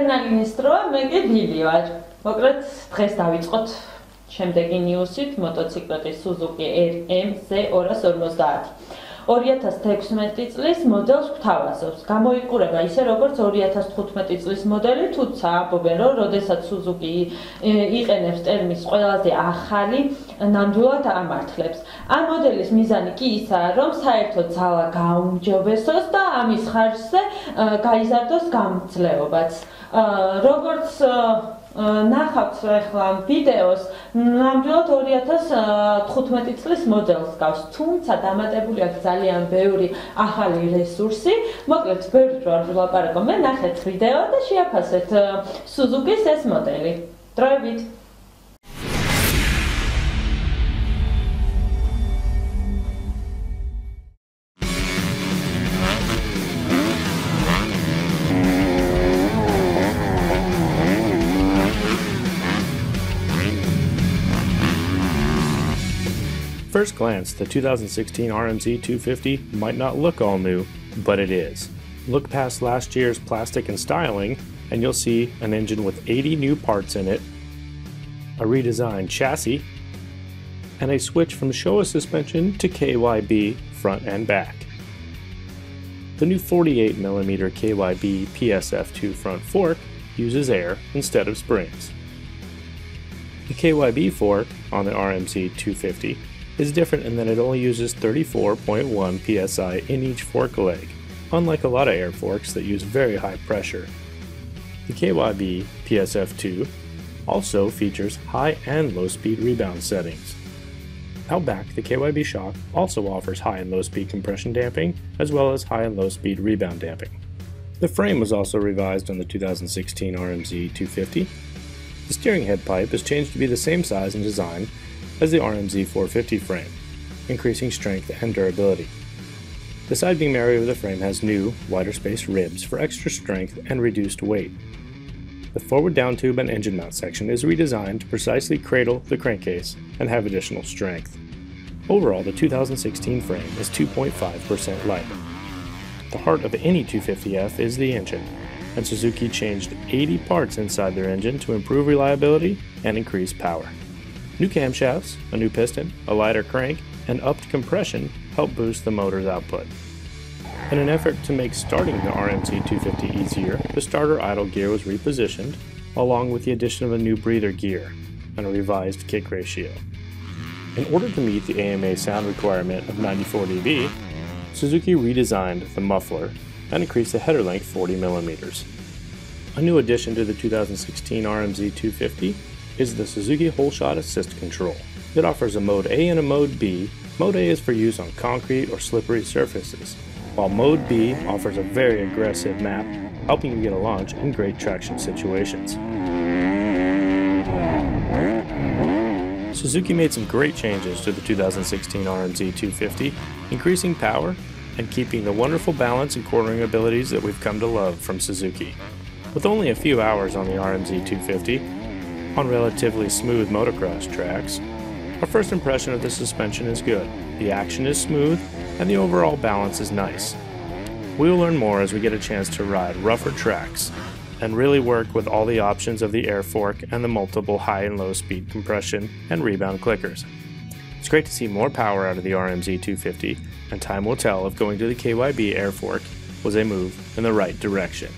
ადრენალინის დროა, მე კი ბილი ვარ. მოკლედ დღეს დავიწყოთ შემდეგი ნიუსით მოტოციკლეტი Suzuki RMZ250. 2016 წლის მოდელს გვთავაზობს. გამოიყურება ისე როგორც 2015 წლის მოდელი, თუმცა ამბობენ, რომ როდესაც Suzuki იყენებს ტერმინს ყველაზე ახალი, ნამდვილად ამართლებს. ამ მოდელის მიზანი კი ისაა, რომ საერთოდ ძალა გაუმჯობესოს და ამის ხარჯზე გაიზარდოს გამძლეობაც. როგორც ნახავთ ახლა ვიდეოს, ნამდვილად 2015 წლის მოდელს გავს, თუმცა დამატებული აქვს ძალიან ბევრი ახალი რესურსი. მოკლედ, ბევრს ვარ ვილაპარაკო, მე ნახეთ ვიდეო და შეაფასეთ Suzuki-s ეს მოდელი. დროებით. First glance, the 2016 RMZ 250 might not look all new, but it is. Look past last year's plastic and styling, and you'll see an engine with 80 new parts in it, a redesigned chassis, and a switch from Showa suspension to KYB front and back. The new 48mm KYB PSF2 front fork uses air instead of springs. The KYB fork on the RMZ 250 is different in that it only uses 34.1 psi in each fork leg, unlike a lot of air forks that use very high pressure. The KYB PSF2 also features high and low speed rebound settings. Out back, the KYB shock also offers high and low speed compression damping, as well as high and low speed rebound damping. The frame was also revised on the 2016 RMZ 250. The steering head pipe is changed to be the same size and design as the RMZ 450 frame, increasing strength and durability. The side beam area of the frame has new, wider space ribs for extra strength and reduced weight. The forward down tube and engine mount section is redesigned to precisely cradle the crankcase and have additional strength. Overall, the 2016 frame is 2.5% lighter. The heart of any 250F is the engine, and Suzuki changed 80 parts inside their engine to improve reliability and increase power. New camshafts, a new piston, a lighter crank, and upped compression help boost the motor's output. In an effort to make starting the RMZ 250 easier, the starter idle gear was repositioned, along with the addition of a new breather gear and a revised kick ratio. In order to meet the AMA sound requirement of 94 dB, Suzuki redesigned the muffler and increased the header length 40mm. A new addition to the 2016 RMZ 250 is the Suzuki Whole Shot Assist control. It offers a Mode A and a Mode B. Mode A is for use on concrete or slippery surfaces, while Mode B offers a very aggressive map, helping you get a launch in great traction situations. Suzuki made some great changes to the 2016 RMZ 250, increasing power and keeping the wonderful balance and cornering abilities that we've come to love from Suzuki. With only a few hours on the RMZ 250, on relatively smooth motocross tracks, our first impression of the suspension is good, the action is smooth, and the overall balance is nice. We will learn more as we get a chance to ride rougher tracks and really work with all the options of the air fork and the multiple high and low speed compression and rebound clickers. It's great to see more power out of the RMZ 250, and time will tell if going to the KYB air fork was a move in the right direction.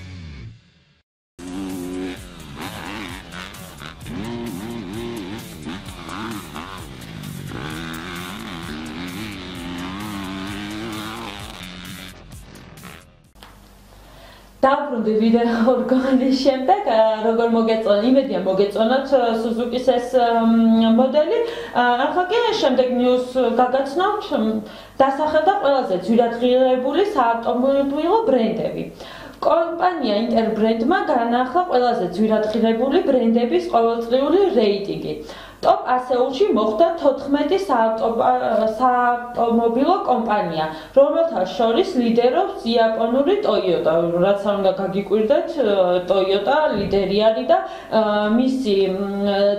დავბრუნდი ვიდეო რგოლის შემდეგ, როგორ მოგეწონა, იმედია მოგეწონათ Suzuki-s ეს მოდელი. ახლა კი შემდეგ ნიუს გაგაცნობთ დასახელდა ყველაზე ძვირადღირებული საავტომობილო ბრენდები. კომპანია ინტერბრენდმა განაახლა ყველაზე ძვირადღირებული ბრენდების ყოველწლიური რეიტინგი. Top ასეულში მოხვდა 14 საავტომობილო კომპანია, რომელთა შორის ლიდერობს იაპონური Toyota, რაც არ უნდა გაგიკვირდეთ, Toyota ლიდერი არის და მისი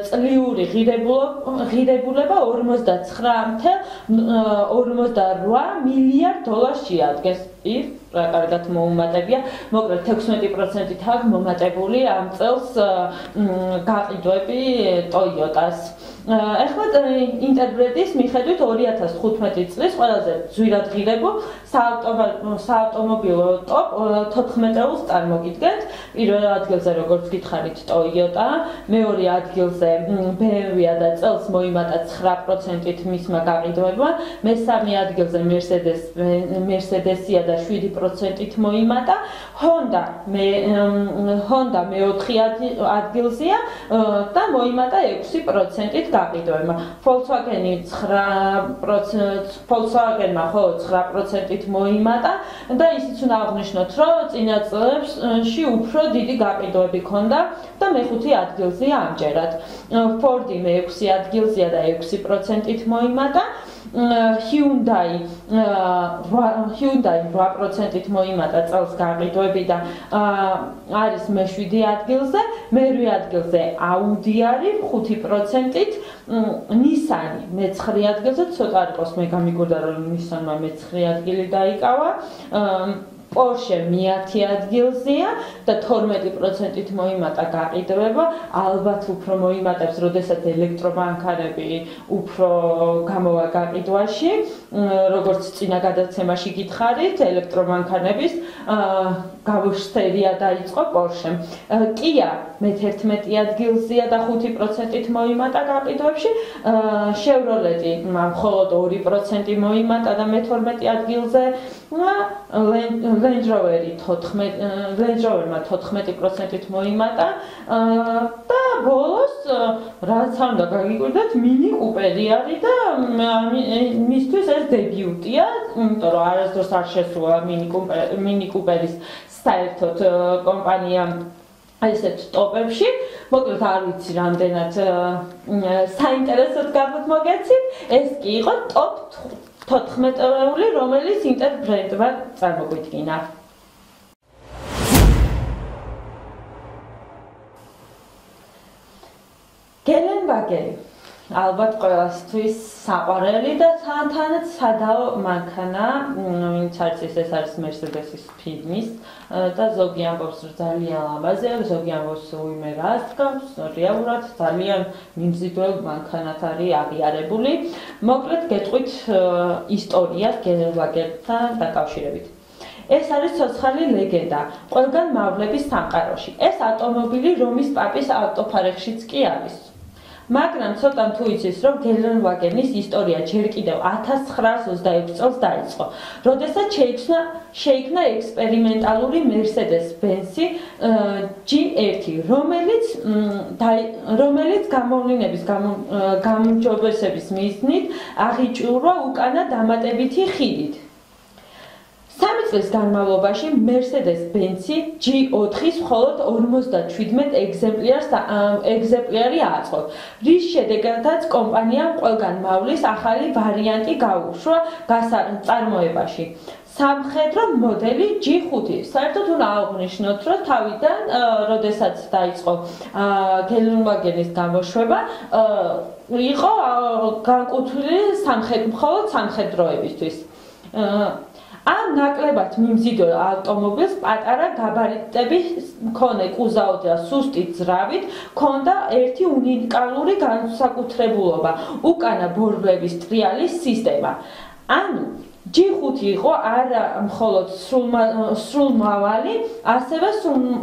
წლიური ღირებულება 49.48 მილიარდ დოლარს შეადგენს. რა კარგად მოუმატებია, მოკლედ 16%-ით აქვს მომატებული ამ წელს გაყიდვები Toyota-ს. Ეხლა ინტერპრეტის მიხედვით 2015 წლის ყველაზე ძვირადღირებულ საავტომობილო ტოპ 14-ს წარმოგიდგენთ. პირველ ადგილზე როგორც გითხარით Toyota, მეორე ადგილზე BMW-ა და წელს მოიმატა 9%-ით მისმა გაყიდვებმა, მესამე ადგილზე Mercedes-ია და 7%-ით მოიმატა, Honda მეოთხე ადგილზეა და მოიმატა 6%-ით გაყიდვებმა. Volkswagen-მა ხო 9%-ით მოიმატა და ისიც უნდა აღვნიშნოთ, რომ წინა წლებში უფრო დიდი გაყიდვები ჰქონდა და მეხუთე ადგილზეა ამჯერად. Ford მე-6 ადგილზეა და 6%-ით მოიმატა. Hyundai 8%-ით მოიმატა წელს გაყიდვები და არის მე-7 ადგილზე, მერვე ადგილზე Audi არის 5%-ით, Nissan მე-9 ადგილზე, ცოტა არ იყოს მე გამიგურდა რომ Nissan-მა მე-9 ადგილი დაიკავა. Porsche მე-10 ადგილზეა და 12%-ით მოიმატა გაყიდვება, ალბათ უფრო მოიმატებს, როდესაც ელექტრომანქანები უფრო გამოვა გაყიდვაში, როგორც წინა გადაცემაში გითხარით, ელექტრომანქანების გამოსერია დაიწყო Porsche-მ. Kia მე-11 ადგილზეა და 5%-ით მოიმატა გაყიდვებში, Chevrolet-ი მხოლოდ 2% მოიმატა და მე-12 ადგილზე, Range Rover-მა 14%-ით მოიმატა და ბოლოს რაც უნდა გაგიკვირდეთ, Mini Cooper-ი არის და მისთვის ეს დებიუტია, იმიტომ რომ არასდროს არ შესულა Mini Cooper-ის საერთოდ კომპანია ესეთ ტოპებში. მოკლედ არ ვიცი რამდენად საინტერესოდ გამოგეცით, ეს კი იყო ტოპ 14-ეული, რომელიც ინტერბრენდმა წარმოგვიდგინა. Gelänwagen ალბათ ყველასთვის საყვარელი და თანაც სადაო მანქანა, ვინც არის ეს არის Mercedes-ის ფილმის და ზოგი ამბობს რომ ძალიან ლამაზია, ზოგი ამბობს უიმე რას დგამს, რეალურად ძალიან მიმზიდველ მანქანად არის აღიარებული. მოკლედ გეტყვით ისტორიას Gelänwagen-თან დაკავშირებით. ეს არის ცოცხალი ლეგენდა ყველგან მავლების სამყაროში. ეს ავტომობილი რომის პაპის ავტოფარეხშიც კი არის. მაგრამ ცოტამ თუ იცის, რომ Gelänwagen-ის ისტორია ჯერ კიდევ 1926 წელს დაიწყო, როდესაც შეიქმნა ექსპერიმენტალური Mercedes-Benz G1, რომელიც გამოვლინების გამარჯვებების მიზნით აღიჭურვა უკანა დამატებითი ხიდით. 3 წლის განმავლობაში Mercedes-Benz G4-ის მხოლოდ 57 ეგზემპლარი აწყო, რის შედეგადაც კომპანიამ ყველგან მავლის ახალი ვარიანტი გაუშვა წარმოებაში. სამხედრო მოდელი G5. საერთოდ უნდა აღვნიშნოთ, რომ თავიდან, როდესაც დაიწყო Gelänwagen-ის გამოშვება, იყო განკუთვნილი მხოლოდ სამხედროებისთვის. ამ ნაკლებად მიმზიდველ ავტომობილს პატარა გაბარიტების მქონე კუზავი და სუსტი ძრავით ჰქონდა ერთი უნიკალური განსაკუთრებულობა, უკანა ბორბლების ტრიალის სისტემა. ანუ G5 იყო არა მხოლოდ სრულმავალი, ასევე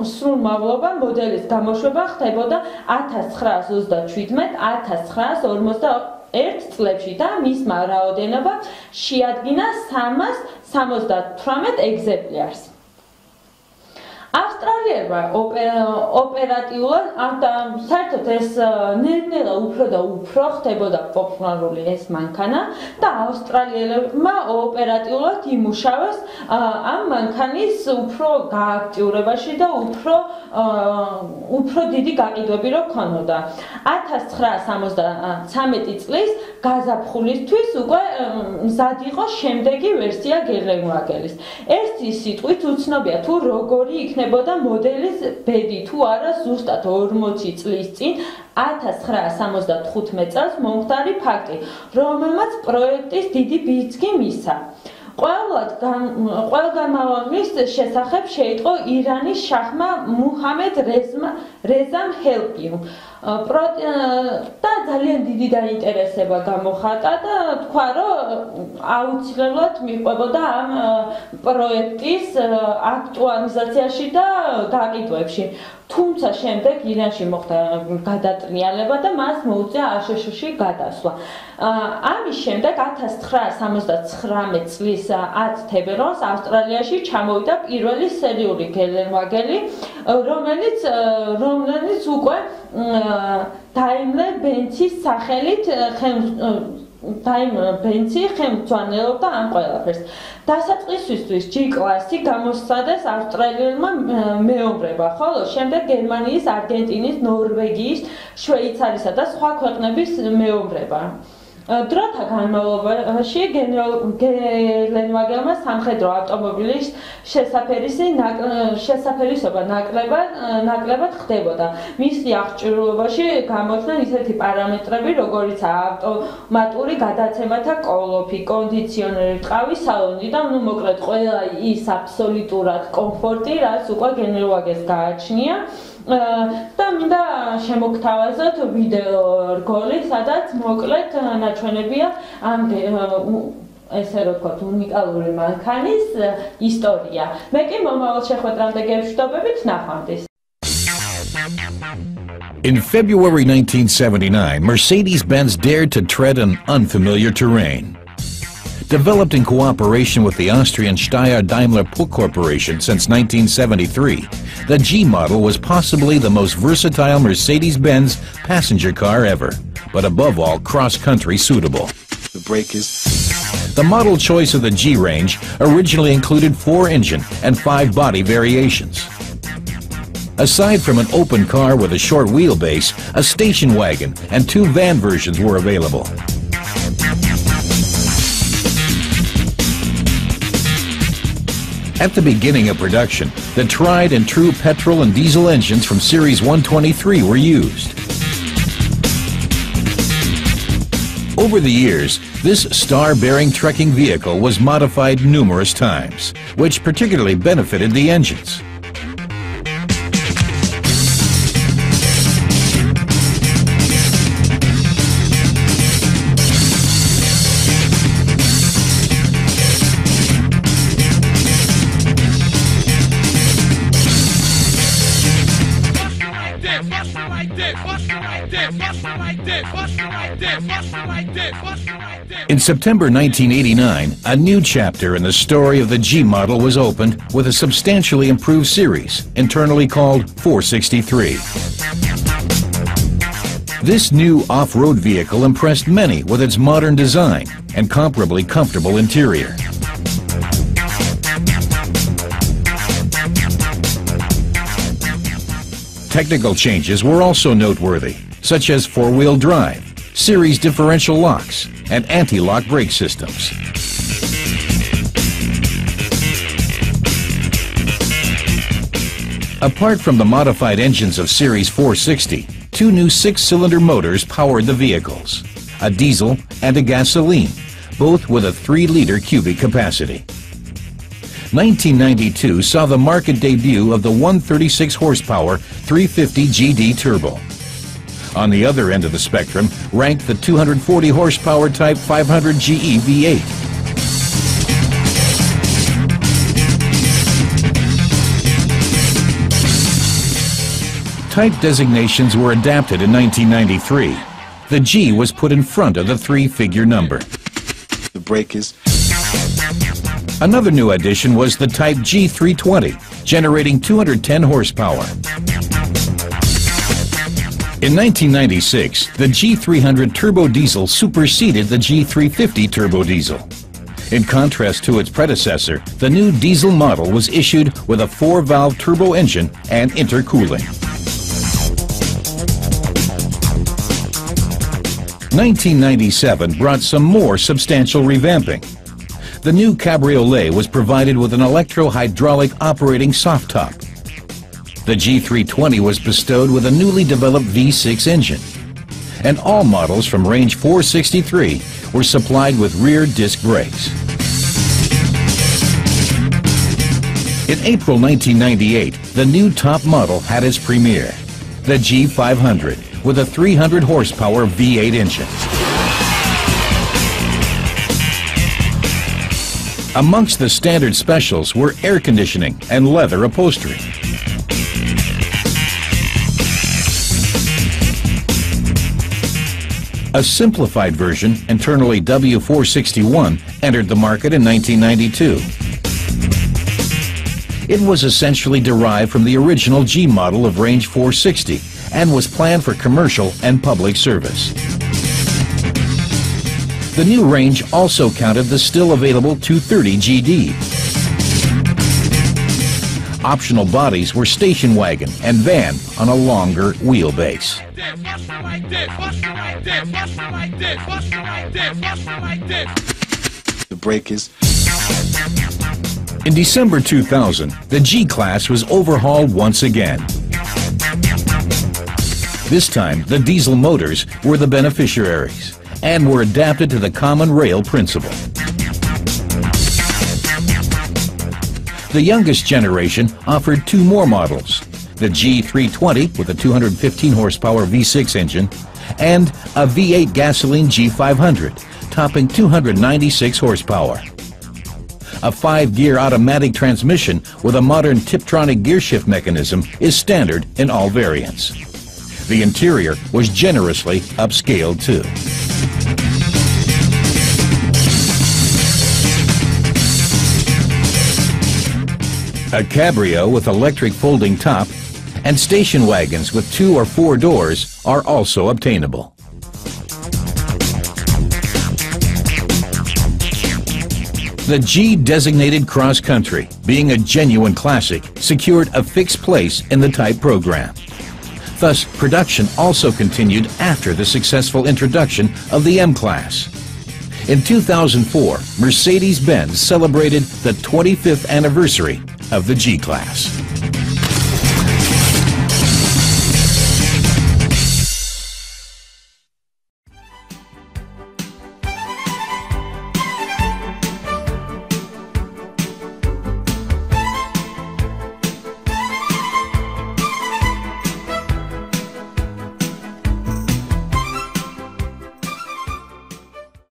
სრულმავლობა მოდელის გამოშვება ხდებოდა 1927-1951 წლებში და მისმა რაოდენობა შეადგინა 378 ეგზემპლარს. ავსტრალიელებმა ოპერატიულად საერთოდ ეს ნელ-ნელა უფრო და უფრო ხდებოდა პოპულარული ეს მანქანა და ავსტრალიელებმა ოპერატიულად იმუშავეს ამ მანქანის უფრო გააქტიურებაში და უფრო დიდი გაყიდვები რო ქონოდა. 1973 წლის გაზაფხულისთვის უკვე მზად იყო შემდეგი ვერსია Gelänwagen-ის. ერთი სიტყვით უცნობია თუ როგორი იქნებოდა მოდელის ბედი თუ არა ზუსტად 40 წლის წინ 1975 წელს მომხდარი ფაქტი, რომელმაც პროექტის დიდი ბიძგი მისცა. ყველგანმავლობის შესახებ შეიტყო ირანის შაჰმა მუჰამედ რეზამ ჰელკიმ. და ძალიან დიდი დაინტერესება გამოხატა და თქვა, რომ აუცილებლად მიყვებოდა ამ პროექტის აქტუალიზაციაში და გაყიდვებში. თუმცა შემდეგ ირანში მოხდა გადატრიალება და მას მოუწია აშშ-ში გადასვლა. ამის შემდეგ 1979 წლის 10 თებერვალს ავსტრალიაში ჩამოვიდა პირველი სერიული გელენვაგენი, რომელიც უკვე დაიმლერ-ბენცის სახელით ბენცი ხელმძღვანელობდა ამ ყველაფერს. დასაწყისისთვის G-კლასი გამოსცადეს ავსტრალიელმა მეომრებმა, ხოლო შემდეგ გერმანიის, არგენტინის, ნორვეგიის, შვეიცარისა და სხვა ქვეყნების მეომრებმა. დროთა განმავლობაში გელენვაგენმა სამხედრო ავტომობილის შესაფერისობა ნაკლებად ხდებოდა. მისი აღჭურვილობაში გამოჩნდნენ ისეთი პარამეტრები, როგორიცაა ავტომატური გადაცემათა კოლოფი, კონდიციონერი, ტყავის სალონი და მოკლედ ყველა ის აბსოლუტურად კომფორტი, რაც უკვე გელენვაგენს გააჩნია. და მინდა შემოგთავაზოთ ვიდეო რგოლი, სადაც მოკლედ ნაჩვენებია ამ ესე რომ ვთქვათ, უნიკალური მანქანის ისტორია. მე კი მომავალ შეხვედრამდე გევშვიდობებით, ნახვამდის. In February 1979, Mercedes-Benz dared to tread an unfamiliar terrain. Developed in cooperation with the Austrian Steyr-Daimler Puch Corporation since 1973, the G model was possibly the most versatile Mercedes-Benz passenger car ever, but above all, cross-country suitable. The model choice of the G range originally included 4-engine and 5-body variations. Aside from an open car with a short wheelbase, a station wagon and 2 van versions were available. At the beginning of production, the tried and true petrol and diesel engines from Series 123 were used. Over the years, this star-bearing trekking vehicle was modified numerous times, which particularly benefited the engines. In September 1989, a new chapter in the story of the G model was opened with a substantially improved series, internally called 463. This new off-road vehicle impressed many with its modern design and comparably comfortable interior. Technical changes were also noteworthy, such as 4-wheel drive, series differential locks, and anti-lock brake systems. Apart from the modified engines of Series 460, 2 new 6-cylinder motors powered the vehicles, a diesel and a gasoline, both with a 3-liter cubic capacity. 1992 saw the market debut of the 136-horsepower 350 GD Turbo. On the other end of the spectrum ranked the 240-horsepower Type 500 GE V8. Type designations were adapted in 1993. The G was put in front of the 3-figure number. The brake is... Another new addition was the Type G320, generating 210 horsepower. In 1996, the G300 turbo diesel superseded the G350 turbo diesel. In contrast to its predecessor, the new diesel model was issued with a 4-valve turbo engine and intercooling. 1997 brought some more substantial revamping. The new cabriolet was provided with an electro-hydraulic operating soft top. The G320 was bestowed with a newly developed V6 engine. And all models from range 463 were supplied with rear disc brakes. In April 1998, the new top model had its premiere, the G500, with a 300 horsepower V8 engine. Amongst the standard specials were air conditioning and leather upholstery. A simplified version, internally W461, entered the market in 1992. It was essentially derived from the original G model of range 460 and was planned for commercial and public service. The new range also counted the still available 230 GD. Optional bodies were station wagon and van on a longer wheelbase. The brake is. In December 2000, the G-Class was overhauled once again. This time, the diesel motors were the beneficiaries and were adapted to the common rail principle. The youngest generation offered two more models, the G320 with a 215 horsepower V6 engine and a V8 gasoline G500 topping 296 horsepower. A 5-gear automatic transmission with a modern Tiptronic gearshift mechanism is standard in all variants. The interior was generously upscaled too. A cabrio with electric folding top and station wagons with 2 or 4 doors are also obtainable. The G designated cross country, being a genuine classic, secured a fixed place in the type program. Thus, production also continued after the successful introduction of the M-Class. In 2004, Mercedes-Benz celebrated the 25th anniversary of the G-Class.